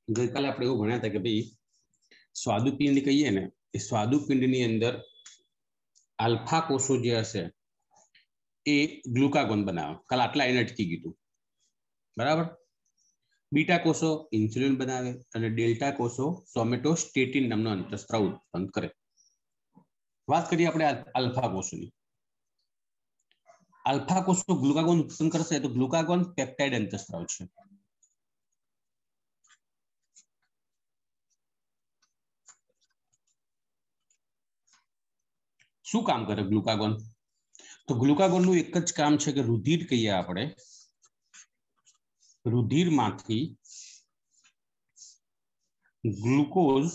गई काले આપણે એવું ભણ્યા હતા કે ભાઈ સ્વાદુપિંડ કહીએ ને એ સ્વાદુપિંડની અંદર આલ્ફા કોષો જે હશે એ ગ્લુકાગોન બનાવે. કાલે આટલા એને અટકી ગયું બરાબર. બીટા કોષો ઇન્સ્યુલિન બનાવે અને ડેલ્ટા કોષો સોમેટોસ્ટેટિન નામનો અંતઃસ્ત્રાવ ઉત્પન્ન કરે. વાત કરીએ આપણે આલ્ફા કોષોની. આલ્ફા કોષો ગ્લુકાગોન ઉત્પન્ન કરશે તો ગ્લુકાગોન પેપ્ટાઇડ અંતઃસ્ત્રાવ છે. શું કામ કરે ગ્લુકાગોન? તો ગ્લુકાગોનનું એક જ કામ છે કે રુધિર કહીએ આપણે, રુધિરમાંથી ગ્લુકોઝ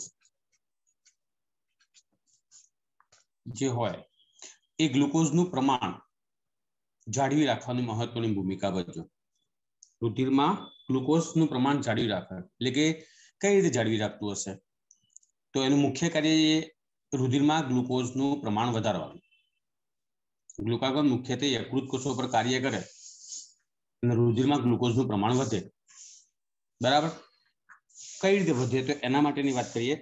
જે હોય એ ગ્લુકોઝનું પ્રમાણ જાળવી રાખવાની મહત્વની ભૂમિકા ભજવે. રુધિરમાં ગ્લુકોઝનું પ્રમાણ જાળવી રાખે એટલે કે કઈ રીતે જાળવી રાખતું હશે? તો એનું મુખ્ય કાર્ય એ રુધિરમાં ગ્લુકોઝનું પ્રમાણ વધારવાનું. ગ્લુકાગોન મુખ્યત્વે યકૃત કોષો પર કાર્ય કરે અને રુધિરમાં ગ્લુકોઝનું પ્રમાણ વધે. બરાબર. કઈ રીતે વધે તો એના માટેની વાત કરીએ.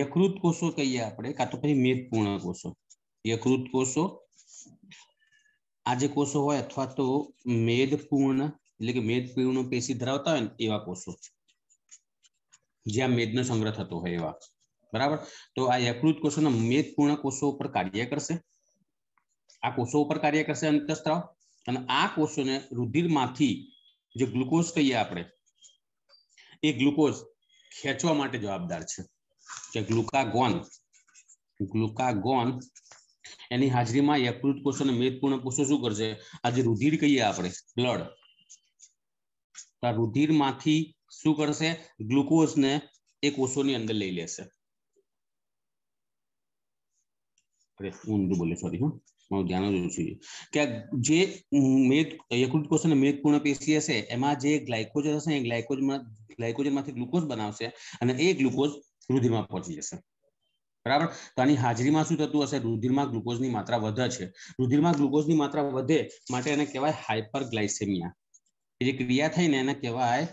યકૃત કોષો કહીએ આપણે કાં તો પછી મેદપૂર્ણ કોષો. યકૃત કોષો આ જે કોષો હોય અથવા તો મેદપૂર્ણ એટલે કે મેદપૂર્ણ પેશી ધરાવતા હોય ને એવા કોષો જ્યાં મેદનો સંગ્રહ થતો હોય એવા. બરાબર. તો આ યકૃત કોષોના મેદપૂર્ણ કોષો ઉપર કાર્ય કરશે. આ કોષો ઉપર કાર્ય કરશે અંતઃસ્ત્રાવ અને આ કોષોને રુધિરમાંથી જે ગ્લુકોઝ કહીએ આપણે એ ગ્લુકોઝ ખેંચવા માટે જવાબદાર છે કે ગ્લુકાગોન એની હાજરીમાં યકૃત કોષો અને મેદપૂર્ણ કોષો શું કરશે? આ જે રુધિર કહીએ આપણે બ્લડ, આ રુધિરમાંથી શું કરશે? ગ્લુકોઝને એ કોષોની અંદર લઈ લેશે. ઊંધું બોલે સોરી મારું ધ્યાન જ ઓછું છે કે જે યકૃત કોષ અને મેદપૂર્ણ પેશી હશે એમાં જે ગ્લાયકોજન હશે એ ગ્લાયકોજનમાંથી ગ્લુકોઝ બનાવશે અને એ ગ્લુકોઝ રુધિરમાં પહોંચી જશે. બરાબર. તો આની હાજરીમાં શું થતું હશે? રુધિરમાં ગ્લુકોઝની માત્રા વધે છે. રુધિરમાં ગ્લુકોઝની માત્રા વધે માટે એને કહેવાય હાઇપરગ્લાયસેમિયા. એ જે ક્રિયા થઈ ને એને કહેવાય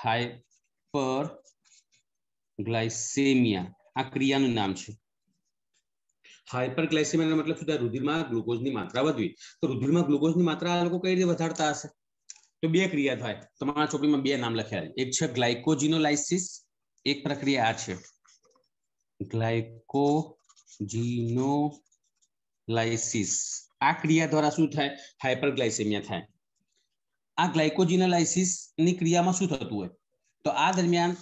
હાઇપરગ્લાયસેમિયા. આ ક્રિયાનું નામ છે. હાઇપરગ્લાયસેમિયાનો મતલબ શું થાય? રુધિરમાં ગ્લુકોઝની માત્રા વધવી. તો રુધિરમાં ગ્લુકોઝની માત્રા આ લોકો કઈ રીતે વધારતા હશે? તો બે ક્રિયા થાય. તમારા ચોપડીમાં બે નામ લખ્યા છે. એક છે ગ્લાયકોજિનોલાઇસિસ, એક પ્રક્રિયા આ છે ગ્લાયકોજિનોલાઇસિસ. આ ક્રિયા દ્વારા શું થાય? હાઇપરગ્લાયસેમિયા થાય. આ ગ્લાયકોજિનોલાઇસિસ ની ક્રિયામાં શું થતું હોય? તો આ દરમિયાન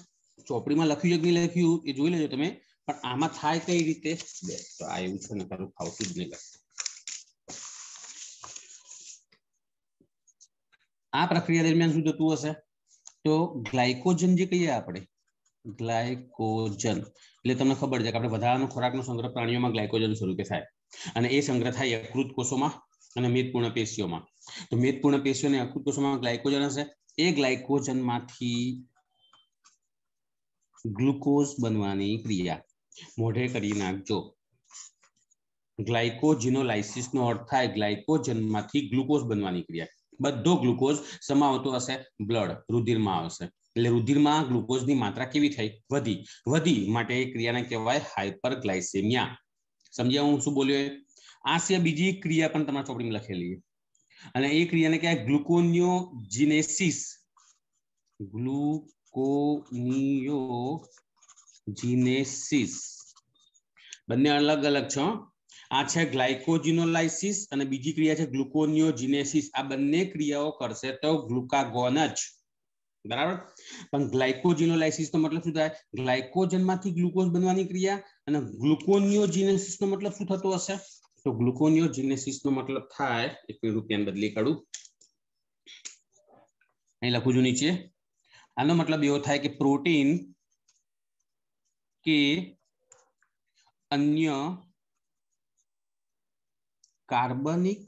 ચોપડીમાં લખ્યું છે કે નહીં લખ્યું એ જોઈ લેજો તમે, પણ આમાં થાય કઈ રીતે? તો આ એવું છે ને તારું ફાવતું જ નહીં લખતું. આ પ્રક્રિયા દરમિયાન શું થતું હશે? તો ગ્લાયકોજન જે કહીએ આપણે ગ્લાયકોજન એટલે તમને ખબર છે કે આપણે બધાનો ખોરાકનો સંગ્રહ પ્રાણીઓમાં ગ્લાયકોજન સ્વરૂપે થાય અને એ સંગ્રહ થાય યકૃત કોષોમાં અને મેદપૂર્ણ પેશીઓમાં. તો મેદપૂર્ણ પેશીઓ અને યકૃત કોષોમાં ગ્લાયકોજન હશે. એ ગ્લાયકોજનમાંથી ગ્લુકોઝ બનવાની ક્રિયા મોઢે કરી નાખજો. ગ્લાયકોજિનોલાઇસિસ નો અર્થ થાય ગ્લાયકોજનમાંથી ગ્લુકોઝ બનવાની ક્રિયા. બધો ગ્લુકોઝ સમાવતો હશે બ્લડ, રુધિરમાં આવશે એટલે રુધિરમાં ગ્લુકોઝની માત્રા કેવી થઈ? વધી માટે એ ક્રિયાને કહેવાય હાઇપરગ્લાયસેમિયા. સમજ્યા હું શું બોલ્યો? આ સિવાય બીજી ક્રિયા પણ તમારા ચોપડીમાં લખેલી અને એ ક્રિયાને કહેવાય ગ્લુકોનિયોજિનેસિસ. ગ્લુકોનિયોજિનેસિસ બંને અલગ અલગ છે. આ છે ગ્લાયકોજિનોલાઇસિસ અને બીજી ક્રિયા છે ગ્લુકોનિયોજિનેસિસ. આ બંને ક્રિયાઓ કરશે તો ગ્લુકાગોન જ. બરાબર. પણ ગ્લાયકોજિનોલાઇસિસ નો મતલબ શું થાય? ગ્લાયકોજનમાંથી ગ્લુકોઝ બનવાની ક્રિયા. અને ગ્લુકોનિયોજિનેસિસ નો મતલબ શું થતો હશે? તો ગ્લુકોનિયોજિનેસિસ નો મતલબ થાય, એક રૂપિયા બદલી કાઢું, અહીં લખું છું નીચે. આનો મતલબ એવો થાય કે પ્રોટીન કે અન્ય કાર્બનિક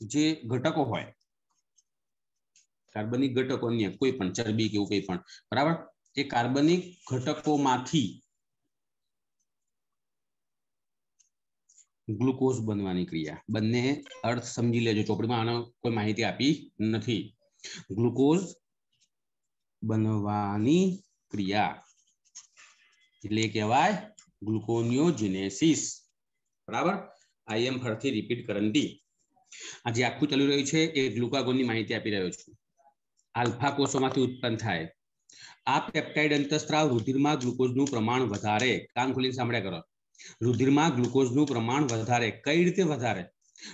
જે ઘટકો હોય, કાર્બનિક ઘટકો અન્ય કોઈ પણ ચરબી કે એવું કંઈ પણ, બરાબર, એ કાર્બનિક ઘટકોમાંથી ગ્લુકોઝ બનવાની ક્રિયા. બંને અર્થ સમજી લેજો, ચોપડીમાં આનો કોઈ માહિતી આપી નથી. ગ્લુકોઝ બનવાની ક્રિયા એટલે કહેવાય ગ્લુકોનિયોજેનેસિસ. બરાબર. આઈ એમ ફરીથી રિપીટ કરંતી. આ જે આખું ચાલી રહ્યું છે એ ગ્લુકાગોનની માહિતી આપી રહ્યો છું. આલ્ફા કોષોમાંથી ઉત્પન્ન થાય આ પેપ્ટાઇડ અંતઃસ્ત્રાવ રુધિરમાં ગ્લુકોઝનું પ્રમાણ વધારે. કાન ખોલીને સાંભળ્યા કરો. રુધિરમાં ગ્લુકોઝનું પ્રમાણ વધારે. કઈ રીતે વધારે?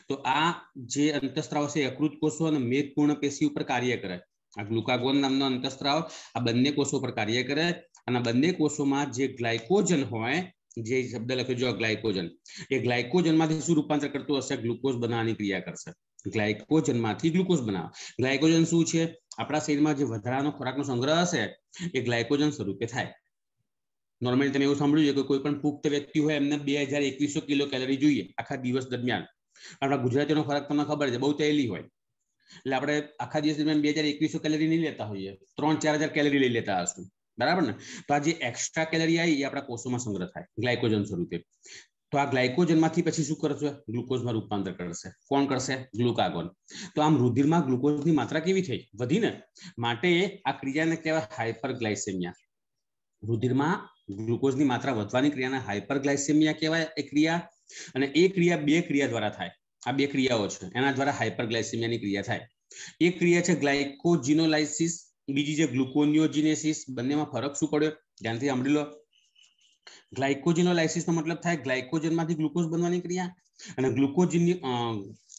તો આ જે અંતઃસ્ત્રાવ છે યકૃત કોષો અને મેદપૂર્ણ પેશી ઉપર કાર્ય કરે. આ ગ્લુકાગોન નામનો અંતઃસ્ત્રાવ આ બંને કોષો પર કાર્ય કરે અને બંને કોષોમાં જે ગ્લાયકોજન હોય, જે શબ્દ લખ્યો છે ગ્લાયકોજન, એ ગ્લાયકોજનમાંથી શું રૂપાંતર કરતું હશે? ગ્લુકોઝ બનાવવાની ક્રિયા કરશે. ગ્લાયકોજનમાંથી ગ્લુકોઝ બનાવે. ગ્લાયકોજન શું છે? આપણા શરીરમાં જે વધારાનો ખોરાકનો સંગ્રહ હશે એ ગ્લાયકોજન સ્વરૂપે થાય. નોર્મલી તમે એવું સાંભળ્યું છે કે કોઈ પણ પુખ્ત વ્યક્તિ હોય એમને 2200 કિલો કેલરી જોઈએ આખા દિવસ દરમિયાન. આપણા ગુજરાતીનો ખોરાક તમને ખબર છે બહુ તેલી હોય, એટલે આપણે આખા દિવસ દરમિયાન 2200 કેલરી નહીં લેતા હોઈએ, 3000-4000 કેલરી લઈ લેતા હશું. બરાબર ને? તો આ જે એક્સ્ટ્રા કેલરી આવી એ આપણા કોષોમાં સંગ્રહ થાય ગ્લાયકોજન સ્વરૂપે. તો આ ગ્લાયકોજનમાંથી પછી શું કરશે? ગ્લુકોઝમાં રૂપાંતર કરશે. કોણ કરશે? ગ્લુકાગોન. તો આમ રુધિરમાં ગ્લુકોઝની માત્રા કેવી થઈ? વધીને. માટે આ ક્રિયાને કહેવાય હાઇપરગ્લાયસેમિયા. રુધિરમાં ગ્લુકોઝની માત્રા વધવાની ક્રિયાને હાઇપરગ્લાયસેમિયા કહેવાય એ ક્રિયા. અને એ ક્રિયા બે ક્રિયા દ્વારા થાય. આ બે ક્રિયાઓ છે એના દ્વારા હાઇપરગ્લાયસેમિયાની ક્રિયા થાય. એક ક્રિયા છે ગ્લાયકોજિનોલાઇસિસ, બીજી છે ગ્લુકોનિયોજેનેસિસ. બંનેમાં ફરક શું પડ્યો? ધ્યાનથી સાંભળી લો. ગ્લાયકોજિનોલાઇસિસનો મતલબ થાય ગ્લાયકોજનમાંથી ગ્લુકોઝ બનવાની ક્રિયા, અને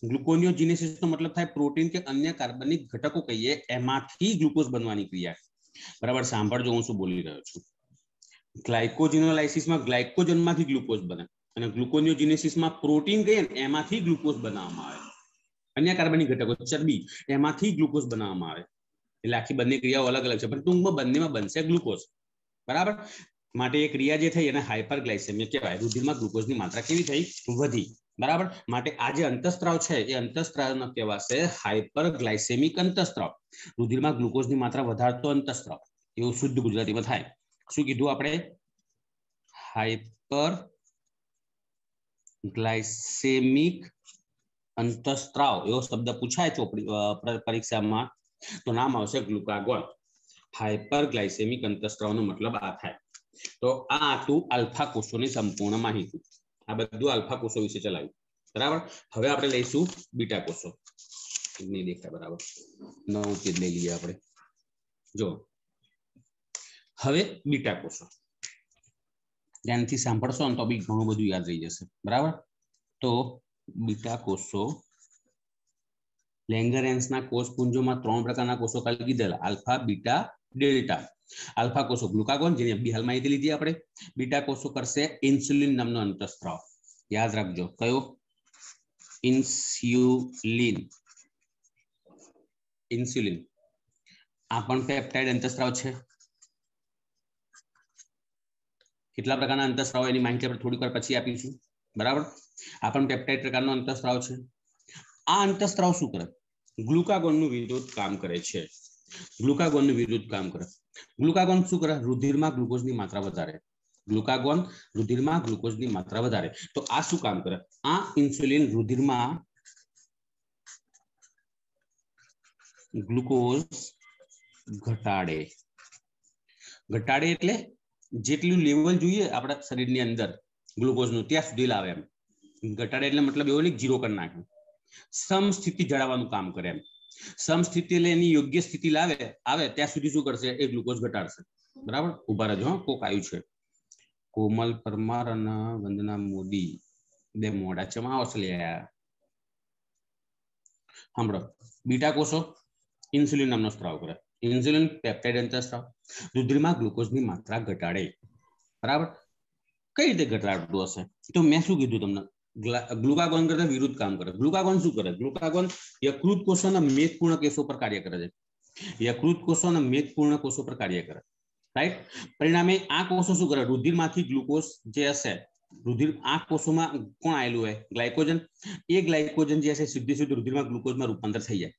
ગ્લુકોનિયોજેનેસિસનો મતલબ થાય પ્રોટીન કે અન્ય કાર્બનિક ઘટકો કહીએ એમાંથી ગ્લુકોઝ બનવાની ક્રિયા. બરાબર સાંભળજો હું શું બોલી રહ્યો છું. ગ્લાયકોજિનોલાઇસિસમાં ગ્લાયકોજનમાંથી ગ્લુકોઝ બને અને ગ્લુકોનિયોજેનેસિસમાં પ્રોટીન કહીએ ને એમાંથી ગ્લુકોઝ બનાવવામાં આવે. અન્ય કાર્બનિક ઘટકો ચરબી એમાંથી ગ્લુકોઝ બનાવવામાં આવે. એટલે આખી બંને ક્રિયાઓ અલગ અલગ છે પણ ટૂંકમાં બંનેમાં બનશે ગ્લુકોઝ. બરાબર. માટે એ ક્રિયા જે થઈ એને હાઇપરગ્લાયસેમિયા કહેવાય. રુધિરમાં ગ્લુકોઝની માત્રા કેવી થઈ? વધી. બરાબર. માટે આ જે અંતઃસ્ત્રાવ છે એ અંતઃસ્ત્રાવનો કહેવાશે હાઇપરગ્લાયસેમિક અંતઃસ્ત્રાવ. રુધિરમાં ગ્લુકોઝની માત્રા વધારતો અંતઃસ્ત્રાવ એવું શુદ્ધ ગુજરાતીમાં થાય. શું કીધું આપણે? હાઇપરગ્લાયસેમિક અંતઃસ્ત્રાવ એવો શબ્દ પૂછાય ચોપડી પરીક્ષામાં તો નામ આવશે ગ્લુકાગોન. હાઇપરગ્લાયસેમિક અંતઃસ્ત્રાવનો મતલબ આ થાય. તો આ હતું આલ્ફા કોષોની સંપૂર્ણ માહિતી. આ બધું આલ્ફા કોષો વિશે ચલાવ્યું. બરાબર. હવે આપણે લઈશું બીટા કોષો. નહીં દેખાય બરાબર. નવું પેજ લઈ લઈએ આપણે. જો હવે બીટા કોષો ધ્યાનથી સાંભળશો ને તો બી ઘણું બધું યાદ રહી જશે. બરાબર. તો બીટા કોષો લેંગરેન્સના કોષપુંજોમાં 3 પ્રકારના કોષો કાલે કીધેલા: આલ્ફા, બીટા, ડેલ્ટા. આલ્ફા કોષો ગ્લુકાગોન જેની અભી હાલ માહિતી લીધી આપણે. બીટા કોષો કરશે ઇન્સ્યુલિન નામનો અંતઃસ્ત્રાવ. યાદ રાખજો કયો? ઇન્સ્યુલિન. ઇન્સ્યુલિન આ પણ પેપ્ટાઇડ અંતઃસ્ત્રાવ છે. કેટલા પ્રકારના અંતઃસ્ત્રાવ એની માહિતી આપણે થોડીક વાર પછી આપીશું. બરાબર. આ પણ પેપ્ટાઇડ પ્રકારનો અંતઃસ્ત્રાવ છે. આ અંતઃસ્ત્રાવ શું કરે? ગ્લુકાગોનનું વિરુદ્ધ કામ કરે છે. ગ્લુકાગોનનું વિરુદ્ધ કામ કરે. ગ્લુકાગોન શું કરે? રુધિરમાં ગ્લુકોઝની માત્રા વધારે. ગ્લુકાગોન રુધિરમાં ગ્લુકોઝની માત્રા વધારે. તો આ શું કામ કરે? આ ઇન્સ્યુલિન રુધિરમાં ગ્લુકોઝ ઘટાડે. ઘટાડે એટલે જેટલું લેવલ જોઈએ આપણા શરીરની અંદર ગ્લુકોઝનું ત્યાં સુધી લાવે એમ. ઘટાડે એટલે મતલબ એવો નહીં જીરો કરી નાખે. સમસ્થિતિ જાળવવાનું કામ કરે એમ. સમસ્થિતિ એટલે એની યોગ્ય સ્થિતિ લાવે આવે ત્યાં સુધી શું કરશે? એ ગ્લુકોઝ ઘટાડશે. બરાબર. ઉભા રહેજો. કોક આવ્યું છે. કોમલ પરમાર અને વંદના મોદી બે મોડા ચમાવશે લે. સાંભળો. બીટા કોષો ઇન્સ્યુલિન નામનો સ્ત્રાવ કરે. ઇન્સ્યુલિન પેપ્ટાઇડ અંતઃસ્ત્રાવ રુધિરમાં ગ્લુકોઝની માત્રા ઘટાડે. બરાબર. કઈ રીતે ઘટાડતું હશે? તો મેં શું કીધું તમને? ગ્લુકાગોન કરતા વિરુદ્ધ કામ કરે. ગ્લુકાગોન શું કરે? ગ્લુકાગોન યકૃત કોષોના મેદપૂર્ણ કોષો પર કાર્ય કરે છે. યકૃત કોષોના મેદપૂર્ણ કોષો પર કાર્ય કરે. રાઈટ. પરિણામે આ કોષો શું કરે? રુધિરમાંથી ગ્લુકોઝ જે હશે રુધિર આ કોષોમાં કોણ આવેલું હોય? ગ્લાયકોજન. એ ગ્લાયકોજન જે હશે સીધી સીધી રુધિરમાં ગ્લુકોઝમાં રૂપાંતર થઈ જાય.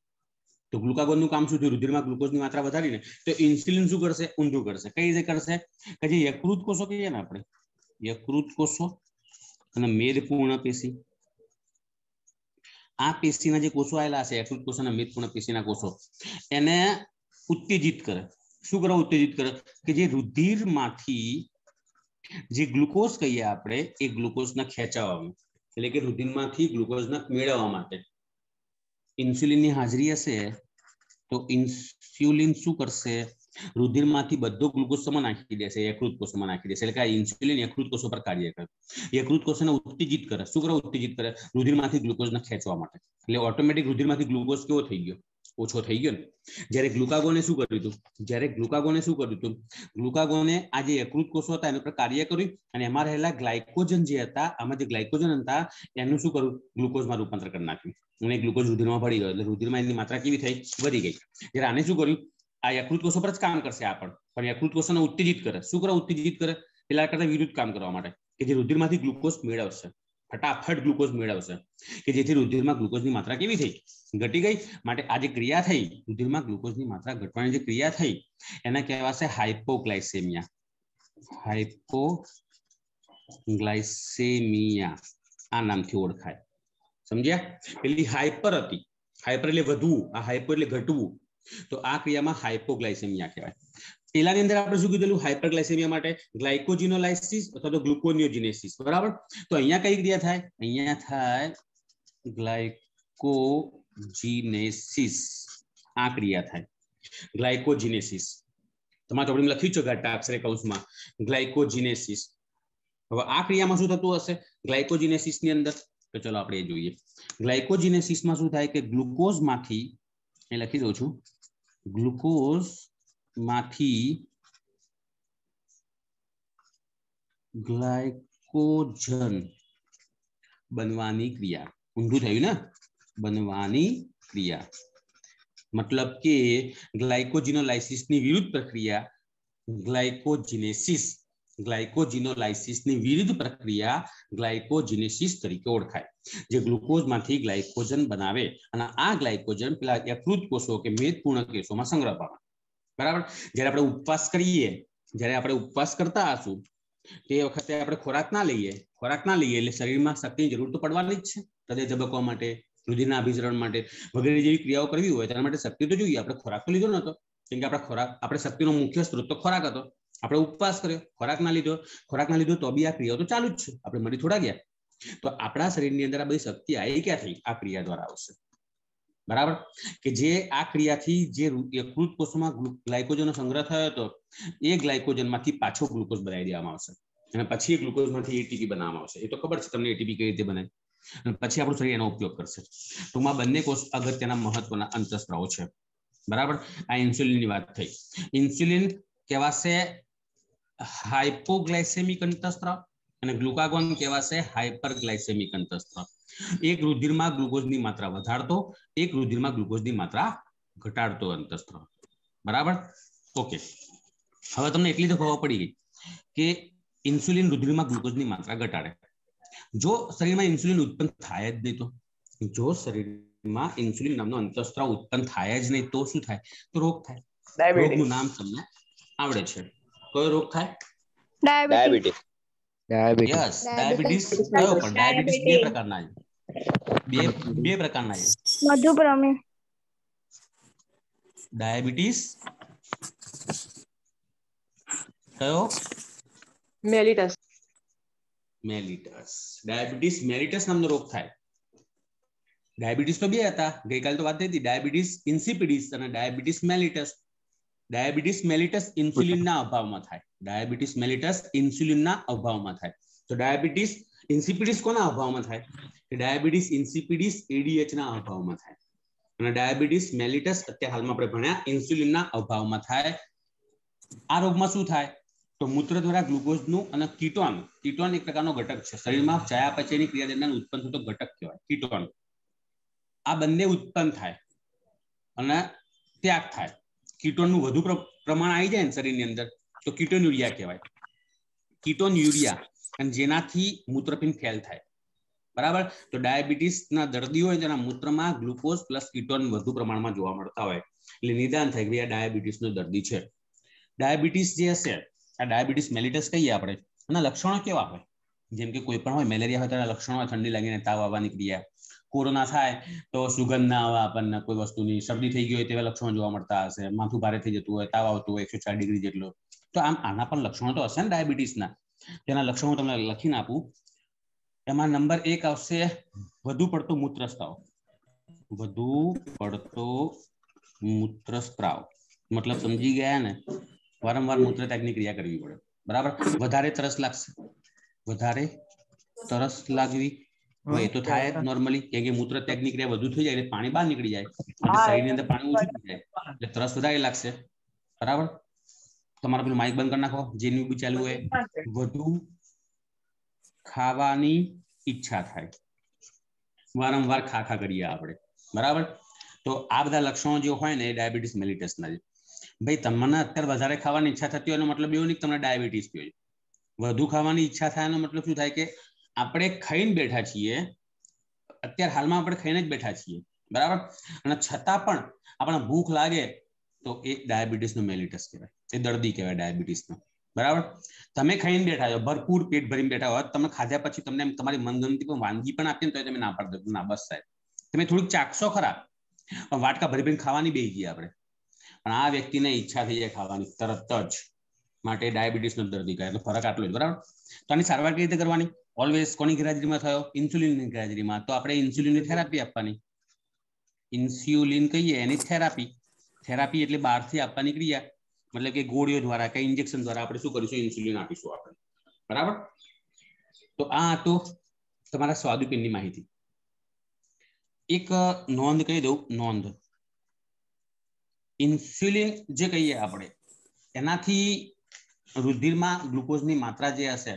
તો ગ્લુકાગોનનું કામ શું થયું? રુધિરમાં ગ્લુકોઝની માત્રા વધારીને. તો ઇન્સ્યુલિન શું કરશે? ઊંધું કરશે. કઈ રીતે કરશે? કે જે યકૃત કોષો કહીએ ને આપણે, યકૃત કોષો અને મેદપૂર્ણ પેશી. આ પેશીના જે કોષો આવેલા છે યકૃત કોષ અને મેદપૂર્ણ પેશીના કોષો એને ઉત્તેજિત કરે. શું કરવા ઉત્તેજિત કરે? કે જે રુધિરમાંથી જે ગ્લુકોઝ કહીએ આપણે એ ગ્લુકોઝના ખેંચાવામાં, એટલે કે રુધિરમાંથી ગ્લુકોઝના મેળવવા માટે ઇન્સ્યુલિનની હાજરી હશે તો ઇન્સ્યુલિન શું કરશે? રુધિરમાંથી બધો ગ્લુકોઝ શેમાં નાખી દેશે? યકૃત કોષમાં નાખી દેશે. એટલે કે આ ઇન્સ્યુલિન યકૃત કોષો પર કાર્ય કરે. યકૃત કોષોને ઉત્તેજિત કરે. શું કરે? ઉત્તેજિત કરે રુધિરમાંથી ગ્લુકોઝને ખેંચવા માટે. એટલે ઓટોમેટિક રુધિરમાંથી ગ્લુકોઝ કેવો થઈ ગયો? ઓછો થઈ ગયો ને. જ્યારે ગ્લુકાગોને શું કર્યું હતું? ગ્લુકાગોને આ જે યકૃત કોષો હતા એના પર કાર્ય કર્યું અને એમાં રહેલા ગ્લાયકોજન જે હતા, આમાં જે ગ્લાયકોજન હતા એનું શું કર્યું? ગ્લુકોઝમાં રૂપાંતર કરી નાખ્યું અને ગ્લુકોઝ રુધિરમાં ભળી ગયો. એટલે રુધિરમાં એની માત્રા કેવી થઈ? વધી ગઈ. જ્યારે આને શું કર્યું? આ યકૃત કોષો પર જ કામ કરશે આ પણ યકૃત કોષોને ઉત્તેજિત કરે. શું કરે? ઉત્તેજિત કરે પેલા કરતા વિરુદ્ધ કામ કરવા માટે, કે જે રુધિરમાંથી ગ્લુકોઝ મેળવશે, ફટાફટ ગ્લુકોઝ મેળવશે, કે જેથી રુધિરમાં ગ્લુકોઝની માત્રા કેવી થઈ? ઘટી ગઈ. માટે આ જે ક્રિયા થઈ રુધિરમાં ગ્લુકોઝની માત્રા ઘટવાની જે ક્રિયા થઈ એને કહેવાશે હાઇપોગ્લાયસેમિયા. હાઇપોગ્લાયસેમિયા આ નામથી ઓળખાય. સમજ્યા? પેલી હાઇપર હતી, હાઇપર એટલે વધવું, આ હાઇપો એટલે ઘટવું, તો આ ક્રિયામાં હાઇપોગ્લાયસેમિયા કહેવાય. પેલાની અંદર આપણે શું કીધેલું? હાઇપરગ્લાયસેમિયા માટે ગ્લાયકોજિનોલાઇસિસ અથવા તો ગ્લુકોનિયોજિનેસિસ. બરાબર? તો અહીંયા કઈ ક્રિયા થાય? અહીંયા થાય ગ્લાયકોજિનેસિસ. આ ક્રિયા થાય ગ્લાયકોજિનેસિસ. તમારા ચોપડીમાં લખ્યું છે ઘાટા અક્ષરે કૌંસમાં ગ્લાયકોજિનેસિસ. હવે આ ક્રિયામાં શું થતું હશે ગ્લાયકોજિનેસિસ ની અંદર? તો ચલો આપણે એ જોઈએ. ગ્લાયકોજિનેસિસમાં શું થાય કે ગ્લુકોઝમાંથી, એ લખી દઉં છું, ગ્લુકોઝમાંથી ગ્લાયકોજન બનવાની ક્રિયા. ઊંધું થયું ને? બનવાની ક્રિયા મતલબ કે ગ્લાયકોજિનોલાઇસિસની વિરુદ્ધ પ્રક્રિયા ગ્લાયકોજિનોલાઇસિસની વિરુદ્ધ પ્રક્રિયા ગ્લાયકોજિનેસિસ તરીકે ઓળખાય. જે ગ્લુકોઝમાંથી ગ્લાયકોજન બનાવે અને આ ગ્લાયકોજન પેલા યકૃત કોષો કે મેદપૂર્ણ કોષોમાં સંગ્રહ પામે. બરાબર? જ્યારે આપણે ઉપવાસ કરીએ, જ્યારે આપણે ઉપવાસ કરતા હશું તે વખતે આપણે ખોરાક ના લઈએ એટલે શરીરમાં શક્તિની જરૂર તો પડવાની જ છે. હૃદય ધબકવા માટે, રુધિરના અભિસરણ માટે વગેરે જેવી ક્રિયાઓ કરવી હોય તેના માટે શક્તિ તો જોઈએ. આપણે ખોરાક તો લીધો નતો, કેમ કે આપણે શક્તિનો મુખ્ય સ્ત્રોત તો ખોરાક હતો. આપણે ઉપવાસ કર્યો, ખોરાક ના લીધો તો બી આ ક્રિયાઓ તો ચાલુ જ છે. આપણે મરી થોડા ગયા. તો આપણા શરીરની અંદર આ બધી શક્તિ આવી ક્યાંથી? આ ક્રિયા દ્વારા આવશે. બરાબર? કે જે આ ક્રિયાથી જે યકૃત કોષોમાં ગ્લાયકોજનનો સંગ્રહ થયો હતો એ ગ્લાયકોજનમાંથી પાછો ગ્લુકોઝ બનાવી દેવામાં આવશે અને પછી એ ગ્લુકોઝમાંથી એટીપી બનાવવામાં આવશે. એ તો ખબર છે તમને એટીપી કઈ રીતે બને. અને પછી આપણું શરીર એનો ઉપયોગ કરશે. ટૂંકમાં બંને કોષ અગત્યના મહત્વના અંતઃસ્ત્રાવો છે. બરાબર? આ ઇન્સ્યુલિનની વાત થઈ. ઇન્સ્યુલિન કહેવાશે હાઇપોગ્લાયસેમિક અંતઃસ્ત્રાવ અને ગ્લુકાગોન કહેવાશે હાઇપરગ્લાયસેમિક અંતઃસ્ત્રાવ. એક રુધિરમાં ગ્લુકોઝની માત્રા વધારતો, એક રુધિરમાં ગ્લુકોઝની માત્રા ઘટાડતો અંતઃસ્ત્રાવ. બરાબર? ઓકે. હવે તમને એટલી તો ખબર પડી ગઈ કે ઇન્સ્યુલિન રુધિરમાં ગ્લુકોઝની માત્રા ઘટાડે. જો શરીરમાં ઇન્સ્યુલિન ઉત્પન્ન થાય જ નહીં, તો જો શરીરમાં ઇન્સ્યુલિન નામનો અંતઃસ્ત્રાવ ઉત્પન્ન થાય જ નહીં તો શું થાય? તો રોગ થાય. રોગનું નામ તમને આવડે છે. કયો રોગ થાય? ડાયાબિટીસ. Yes, diabetes. કયો? પણ ડાયાબિટીસ બે પ્રકારના છે. બે પ્રકારના છે. મધુપ્રમેહ. ડાયાબિટીસ કયો? મેલિટસ. ડાયાબિટીસ મેલિટસ નામનો રોગ થાય. ડાયાબિટીસ તો બે હતા, ગઈકાલે તો વાત થઈ હતી. ડાયાબિટીસ ઇન્સિપિડિસ અને ડાયાબિટીસ મેલિટસ. ડાયાબિટીસ મેલિટસ ઇન્સ્યુલિનના અભાવમાં થાય. ડાયાબિટીસ મેલિટસ ઇન્સ્યુલિનના અભાવમાં થાય. તો ડાયાબિટીસ ઇન્સિપિડિસ કોના અભાવમાં થાય? કે ડાયાબિટીસ ઇન્સિપિડિસ એડીએચ ના અભાવમાં થાય. અને ડાયાબિટીસ મેલિટસ અત્યારે હાલમાં આપણે ભણ્યા ઇન્સ્યુલિનના અભાવમાં થાય. આ રોગમાં શું થાય? તો મૂત્ર દ્વારા ગ્લુકોઝનું અને કીટોન એક પ્રકારનો ઘટક છે. શરીરમાં ચયાપચયની ક્રિયા દરમિયાન ઉત્પન્ન થતો ઘટક કહેવાય કીટોન. આ બંને ઉત્પન્ન થાય અને ત્યાગ થાય. કીટોનનું વધુ પ્રમાણ આવી જાય ને શરીરની અંદર તો કીટોન્યુરિયા કહેવાય. કીટોન્યુરિયા, અને જેનાથી મૂત્રપિંડ ફેલ થાય. બરાબર? તો ડાયાબિટીસના દર્દીઓ હોય તેના મૂત્રમાં ગ્લુકોઝ પ્લસ કીટોન વધુ પ્રમાણમાં જોવા મળતા હોય એટલે નિદાન થાય કે આ ડાયાબિટીસનો દર્દી છે. ડાયાબિટીસ જે હશે, આ ડાયાબિટીસ મેલિટસ કહીએ આપણે, એના લક્ષણો કેવા હોય? જેમ કે કોઈ પણ હોય મેલેરિયા હોય તેના લક્ષણો હોય ઠંડી લાગીને તાવ આવવાની ક્રિયા, કોરોના થાય તો સુગંધ ના આવે આપણને કોઈ વસ્તુની, શરદી થઈ ગઈ હોય તેવા લક્ષણો જોવા મળતા હશે, માથું ભારે થઈ જતું હોય, તાવ આવતું હોય 104 ડિગ્રી જેટલો, તો આમ આના પણ લક્ષણો તો હશે ને ડાયાબિટીસના. તેના લક્ષણો તમને લખીને આપું. એમાં નંબર 1 આવશે વધુ પડતો મૂત્રસ્રાવ. વધુ પડતો મૂત્રસ્રાવ મતલબ સમજી ગયા ને, વારંવાર મૂત્રત્યાગની ક્રિયા કરવી પડે, બરાબર. વધારે તરસ લાગશે, વધારે તરસ લાગવી હોય તો થાય નોર્મલી, કેમ કે મૂત્રત્યાગની ક્રિયા વધુ થઈ જાય એટલે પાણી બહાર નીકળી જાય, એટલે શરીરની અંદર પાણી ઓછું થઈ જાય એટલે તરસ વધારે લાગશે, બરાબર. તમારા પેલું માઇક બંધ કરી નાખો, જેનું બી ચાલુ હોય. વધુ ખાવાની ઈચ્છા થાય, વારંવાર ખા કરીએ આપણે, બરાબર. તો આ બધા લક્ષણો જે હોય ને એ ડાયાબિટીસ મેલિટસના છે. ભાઈ તમને અત્યારે વધારે ખાવાની ઈચ્છા થતી હોય એનો મતલબ એવું નહીં કે તમને ડાયાબિટીસ થયો. વધુ ખાવાની ઈચ્છા થાય એનો મતલબ શું થાય કે આપણે ખાઈને બેઠા છીએ, અત્યારે હાલમાં આપણે ખાઈને જ બેઠા છીએ, બરાબર, અને છતાં પણ આપણને ભૂખ લાગે તો એ ડાયાબિટીસનો મેલિટસ કહેવાય, એ દર્દી કહેવાય ડાયાબિટીસનો, બરાબર. તમે ખાઈને બેઠા છો, ભરપૂર પેટ ભરીને બેઠા હોય, તમે ખાધા પછી તમને તમારી મનગમતી પણ વાનગી પણ આપીને તો તમે ના પાડી દો, ના બસ સાહેબ તમે થોડુંક ચાખશો ખરા, પણ વાટકા ભરી ભરીને ખાવાની બેસી ગયા આપણે. પણ આ વ્યક્તિને ઈચ્છા થઈ જાય ખાવાની તરત જ, માટે ડાયાબિટીસનો દર્દી કહે. ફરક આટલો જ, બરાબર. તો આની સારવાર કઈ રીતે કરવાની? ઓલવેઝ કોની ગેરહાજરીમાં થયો? ઇન્સ્યુલિનની ગેરહાજરીમાં. તો આપણે ઇન્સ્યુલિનની થેરાપી આપવાની. ઇન્સ્યુલિન કહીએ એની થેરાપી. થેરાપી એટલે બહારથી આપવાની ક્રિયા, મતલબ કે ગોળીઓ દ્વારા કે ઇન્જેક્શન દ્વારા આપણે શું કરીશું? ઇન્સ્યુલિન આપીશું આપણે, બરાબર. તો આ તો તમારા સ્વાદુપિંડની માહિતી. એક નોંધ કહી દઉં, નોંધ. ઇન્સ્યુલિન જે કહીએ આપણે, એનાથી રુધિરમાં ગ્લુકોઝની માત્રા જે હશે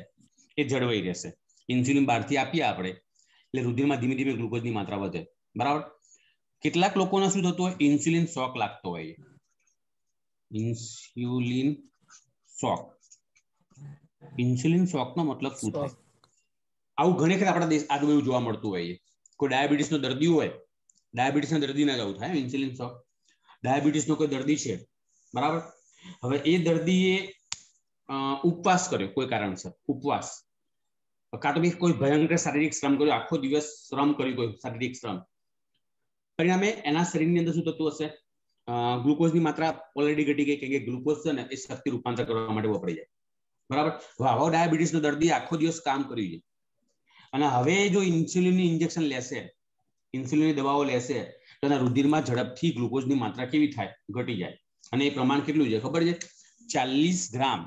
એ જળવાઈ રહેશે. ઇન્સ્યુલિન બહારથી આપીએ આપણે એટલે રુધિરમાં ધીમે ધીમે ગ્લુકોઝની માત્રા વધે, બરાબર. કેટલાક લોકોને શું થતું હોય? ઇન્સ્યુલિન શોક લાગતો હોય. ઇન્સ્યુલિન શોક. ઇન્સ્યુલિન શોકનો મતલબ શું થાય? આવું ઘણી વખત આપણા દેશ આજુબાજુ જોવા મળતું હોય. કોઈ ડાયાબિટીસનો દર્દી હોય, ડાયાબિટીસના દર્દીને જ આવું થાય ઇન્સ્યુલિન શોક. ડાયાબિટીસનો કોઈ દર્દી છે, બરાબર. હવે એ દર્દીએ ઉપવાસ કર્યો કોઈ કારણસર, ઉપવાસ, કાં તો કોઈ ભયંકર શારીરિક શ્રમ કર્યો, આખો દિવસ શ્રમ કર્યું, કોઈ શારીરિક શ્રમ, પરિણામે એના શરીરની અંદર શું થતું હશે? ગ્લુકોઝની માત્રા ઓલરેડી ઘટી ગઈ, કે ગ્લુકોઝ છે ને એ શક્તિ રૂપાંતર કરવા માટે વપરાઈ જાય, બરાબર. આવો ડાયાબિટીસનો દર્દી આખો દિવસ કામ કર્યું છે અને હવે જો ઇન્સ્યુલિનની ઇન્જેક્શન લેશે, ઇન્સ્યુલિનની દવાઓ લેશે, તો એના રુધિરમાં ઝડપથી ગ્લુકોઝની માત્રા કેવી થાય? ઘટી જાય. અને એ પ્રમાણ કેટલું છે ખબર છે? 40 ગ્રામ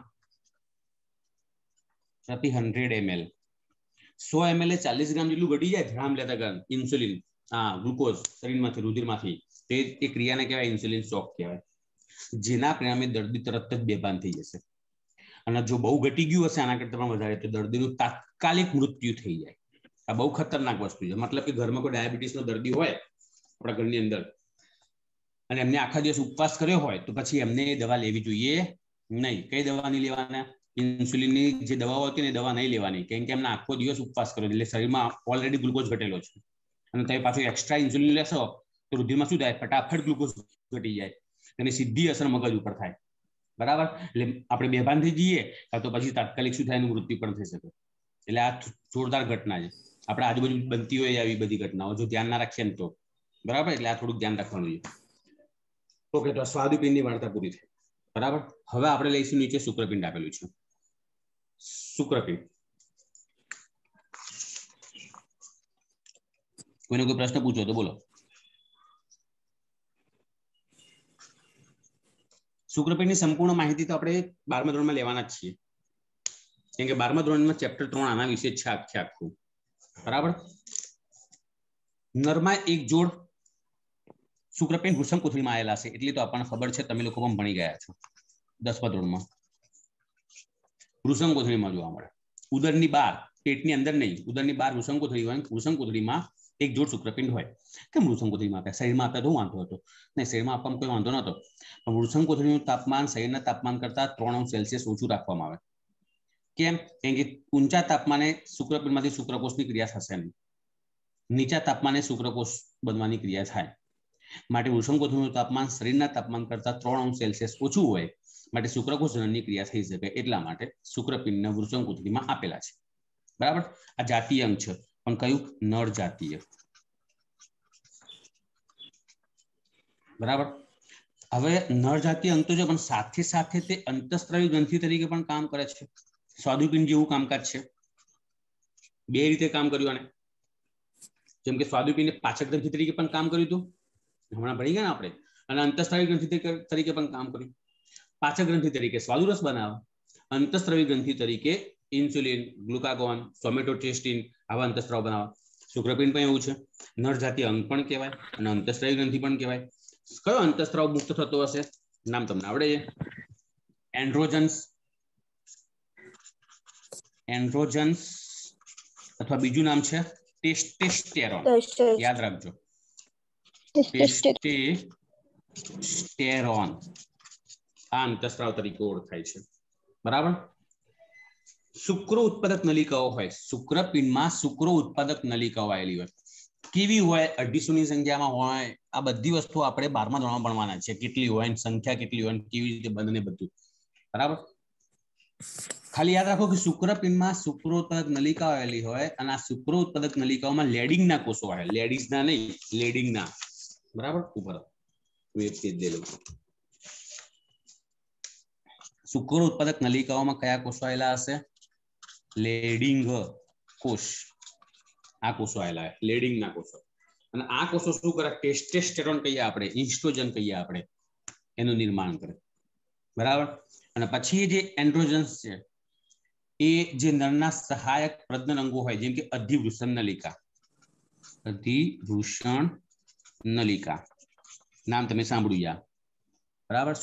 પ્રતિ 100 ml. 100 ml 40 ગ્રામ જેટલું ઘટી જાય ગ્રામ લેતા ગ્રામ ઇન્સ્યુલિન, ગ્લુકોઝ શરીરમાંથી, રુધિરમાંથી. તે ક્રિયાને કહેવાય ઇન્સ્યુલિન શોક કહેવાય, જેના પરિણામે દર્દી તરત જ બેભાન થઈ જશે. અને જો બહુ ઘટી ગયું હશે આના કરતા પણ વધારે, તો દર્દીનું તાત્કાલિક મૃત્યુ થઈ જાય. આ બહુ ખતરનાક વસ્તુ છે. મતલબ કે ઘરમાં કોઈ ડાયાબિટીસનો દર્દી હોય આપણા ઘરની અંદર અને એમને આખા દિવસ ઉપવાસ કર્યો હોય, તો પછી એમને દવા લેવી જોઈએ નહીં. કઈ દવા નહીં લેવાના? ઇન્સ્યુલિનની જે દવાઓ હતી ને દવા નહીં લેવાની, કેમ કે એમને આખો દિવસ ઉપવાસ કર્યો એટલે શરીરમાં ઓલરેડી ગ્લુકોઝ ઘટેલો છે, અને તમે પાછું એક્સ્ટ્રા ઇન્સ્યુલિન લેશો તો રુધિરમાં શું થાય? ફટાફટ ગ્લુકોઝ ઘટી જાય, એની સીધી અસર મગજ ઉપર થાય, બરાબર. એટલે આપણે બેભાન થઈ જઈએ, તો પછી તાત્કાલિક શું થાય? એનું મૃત્યુ પણ થઈ શકે. એટલે આ જોરદાર ઘટના છે. આપણે આજુબાજુ બનતી હોય આવી બધી ઘટનાઓ, જો ધ્યાન ના રાખીએ ને તો, બરાબર. એટલે આ થોડુંક ધ્યાન રાખવાનું છે. ઓકે, તો સ્વાદુપિંડની વાર્તા પૂરી થઈ, બરાબર. હવે આપણે લઈશું નીચે શુક્રપિંડ આપેલું છે. શુક્રપિંડ. કોઈને કોઈ પ્રશ્ન પૂછો તો બોલો. શુક્રપિંડની સંપૂર્ણ માહિતી તો આપણે 12મા ધોરણમાં લેવાના જ છીએ, કેમ કે 12મા ધોરણમાં ચેપ્ટર 3 આના વિશે છે આખું, બરાબર. નરમાં એક જોડ શુક્રપિંડ વૃષણકોથળીમાં આવેલા છે, એટલી તો આપણને ખબર છે, તમે લોકો પણ ભણી ગયા છો 10મા ધોરણમાં. વૃષણકોથળીમાં જોવા મળે, ઉદરની બહાર, પેટની અંદર નહીં, ઉદરની બહાર વૃષણકોથળી હોય, વૃષણકોથળીમાં એક જોડ શુક્રપિંડ હોય. કેમ વૃષણકોથળીમાં આપે? શરીરમાં આપે તો વાંધો હતો નહીં, શરીરમાં આપવામાં કોઈ વાંધો નતો, પણ વૃષણકોથળીનું તાપમાન શરીરના તાપમાન કરતા 3°C ઓછું રાખવામાં આવે. કેમ? કેમ કે ઊંચા તાપમાને શુક્રપિંડમાંથી શુક્રકોષની ક્રિયા થશે નહીં, નીચા તાપમાને શુક્રકોષ બનવાની ક્રિયા થાય. માટે વૃષણકોથળીનું તાપમાન શરીરના તાપમાન કરતા 3°C ઓછું હોય, માટે શુક્રકોષ જનનની ક્રિયા થઈ શકે. એટલા માટે શુક્રપિંડને વૃષણકોથળીમાં આપેલા છે. बराबर आ जातीय अंग छे पण कयुं नर जातीय बराबर हवे नर जातीय अंग तो छे पण साथे साथे ते अंतःस्रावी ग्रंथि तरीके पण काम करे छे स्वादुपिंड जेवुं कामकाज छे बे रीते काम कर्युं आने जेम के स्वादुपिंड पाचक ग्रंथि तरीके पण काम कर्युं हतुं हमणां भणी गया आपणे अने अंतःस्रावी ग्रंथि तरीके पण काम कर्युं पाचक ग्रंथि तरीके स्वादुरस बनावे अंतःस्रावी ग्रंथि तरीके इंसुलिन ग्लुकागोन सोमेटोटेस्टिन आवा अंतःस्राव बनावे शुक्रपिंड पण एवुं छे नर जातीय अंग पण कहेवाय अने अंतःस्रावी ग्रंथि पण कहेवाय कयो अंतःस्राव मुक्त थतो हशे नाम तमने आवडे छे एंड्रोजन्स अथवा बीजू नाम छे टेस्टोस्टेरोन याद राखजो टेस्टोस्टेरोन आ अंतःस्राव तरीके ओळखाय छे बराबर शुक्र उत्पादक नलिकाओ होय शुक्रपिंडमां शुक्र उत्पादक नलिकाओ आवेली होय केवी होय 250 ની સંખ્યામાં होय आ बधी वस्तु આપણે 12મા ધોરણમાં ભણવાના છે કેટલી હોય સંખ્યા કેટલી હોય કેવી રીતે બને બધું બરાબર खाली याद राखो कि शुक्रपिंडमां शुक्रोत्पादक नलिका आवेली होय अने आ शुक्रोत्पादक नलिकाओमां लेडिंगना कोषो आवे लेडीजना नहीं लेडिंगना बराबर ऊपर एक पेज दे लो शुक्रोत्पादक नलिकाओमां कया कोषो आवेला हशे लेडिंग कोष आ कोषो आवेला है लेडिंगना कोषो અને આ કોષો શું કરે ટેસ્ટોસ્ટેરોન કહીએ આપણે ઇસ્ટ્રોજન કહીએ આપણે એનું નિર્માણ કરે બરાબર અને પછી જે એન્ડ્રોજન્સ છે એ જે નરના સહાયક પ્રજનન અંગો હોય જેમ કે અધિવૃષણ નલિકા નામ તમે સાંભળ્યું યા બરાબર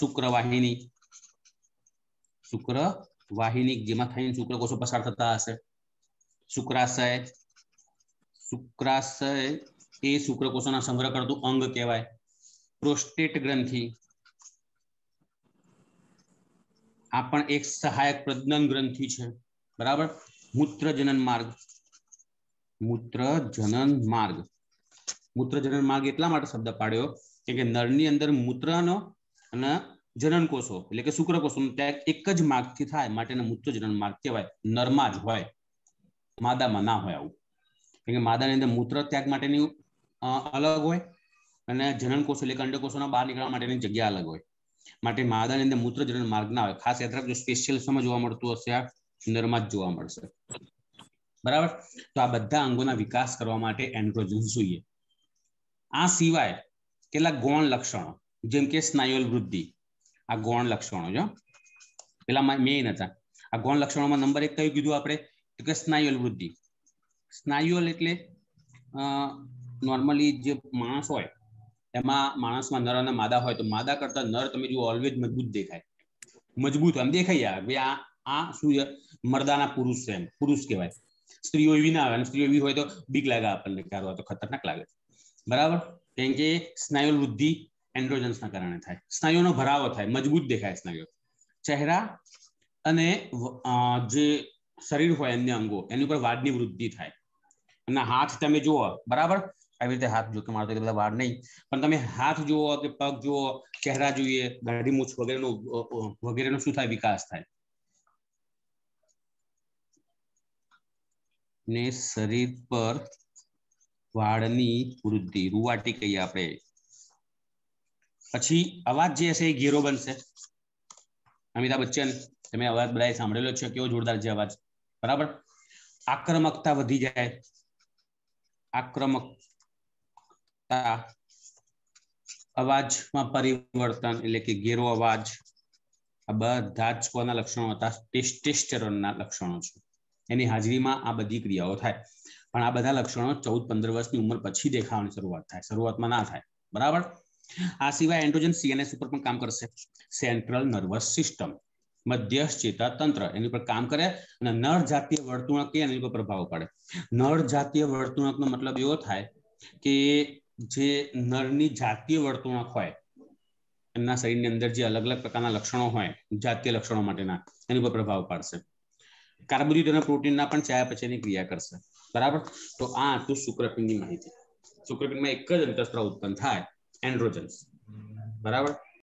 શુક્રવાહિની જેમાં થઈને શુક્રકોષો પસાર થતા હશે શુક્રાશય એ શુક્રકોષોના સંગ્રહ કરતું અંગ કહેવાય પ્રોસ્ટેટ ગ્રંથિ आ पण एक सहायक प्रजनन ग्रंथि छे बराबर मूत्रजनन मार्ग એટલા માટે શબ્દ પાડ્યો કે નરની અંદર મૂત્રનો અને जनन कोषो એટલે કે શુક્રકોષોનો ત્યાગ એક જ માર્ગથી થાય માટેનો મૂત્રજનન માર્ગ કહેવાય નરમાં જ હોય માદામાં ના હોય આવું કે માદાની અંદર મૂત્ર ત્યાગ માટેની अलग होय अने जनन कोष એટલે કે અંડકોષોના બહાર નીકળવા માટેની જગ્યા અલગ હોય માટે માદાની અંદર મૂત્રજનન માર્ગ ના હોય ખાસ યાદ રાખજો સ્પેશિયલ સમજ જોવા મળતું હશે આ નરમાં જ જોવા મળશે બરાબર તો આ બધા અંગોના વિકાસ કરવા માટે એન્ડ્રોજન્સ જોઈએ આ સિવાય કેટલાક ગૌણ લક્ષણો જેમ કે સ્નાયુલ વૃદ્ધિ આ ગૌણ લક્ષણો જો પેલા મેઇન હતા આ ગૌણ લક્ષણોમાં નંબર 1 કયું કીધું આપણે તો કે સ્નાયુલ વૃદ્ધિ સ્નાયુલ એટલે नॉर्मली जे माणस होय एमां माणसमां नर अने मादा होय तो मादा करता नर तमे जो ऑलवेज मजबूत देखाय मजबूत एम देखाय यार भाई आ शुं मर्दाना पुरुष छे पुरुष कहेवाय स्त्रीओ एवी ना आवे स्त्रीओ एवी होय तो बीक लागे आपणने के तो खतरनाक लागे बराबर केम के स्नायुल वृद्धि एंड्रोजन्सना कारणे थाय स्नायुओनो भरावो थाय मजबूत देखाय स्नायुओ चेहरा अने जे शरीर होय अन्य अंगो एनी पर वाडनी वृद्धि थाय અને હાથ તમે જુઓ બરાબર આવી રીતે હાથ જો કે મારો તો બધા વાળ નહીં પણ તમે હાથ જુઓ કે પગ જુઓ ચહેરા જોઈએ દાઢી મૂછ વગેરેનો શું થાય વિકાસ થાય ને શરીર પર વાળની વૃદ્ધિ રૂવાટી કહીએ આપણે પછી અવાજ જે હશે એ ઘેરો બનશે અમિતાભ બચ્ચન તમે અવાજ બધાએ સાંભળેલો છે કેવો જોરદાર છે અવાજ બરાબર આક્રમકતા વધી જાય आक्रमकता अवाज में परिवर्तन એટલે કે ઘેરો અવાજ આ બધા જ કોના લક્ષણો હતા ટેસ્ટોસ્ટેરોનના લક્ષણો છે એની હાજરીમાં આ બધી ક્રિયાઓ થાય પણ આ બધા લક્ષણો 14-15 વર્ષની ઉંમર પછી દેખાવાની શરૂઆત થાય શરૂઆતમાં ના થાય બરાબર આ સિવાય એન્ડ્રોજન સીએનએસ ઉપર પણ કામ કરશે સેન્ટ્રલ નર્વસ સિસ્ટમ मध्य चेता तंत्र एनी पर काम करे અને નર જાતીય વર્તણૂક કે એની પર પ્રભાવ પડે નર જાતીય વર્તણૂકનો મતલબ એવો થાય કે જે નરની જાતીય વર્તણૂક હોય એમના શરીરની અંદર જે અલગ-અલગ પ્રકારના લક્ષણો હોય જાતીય લક્ષણો માટેના એની પર પ્રભાવ પાડશે કાર્બોદિત અને પ્રોટીનના પણ ચયાપચયની ક્રિયા કરશે બરાબર તો આ હતું શુક્રપિંડની માહિતી શુક્રપિંડમાં એક જ અંતઃસ્ત્રાવ ઉત્પન્ન થાય એન્ડ્રોજન્સ બરાબર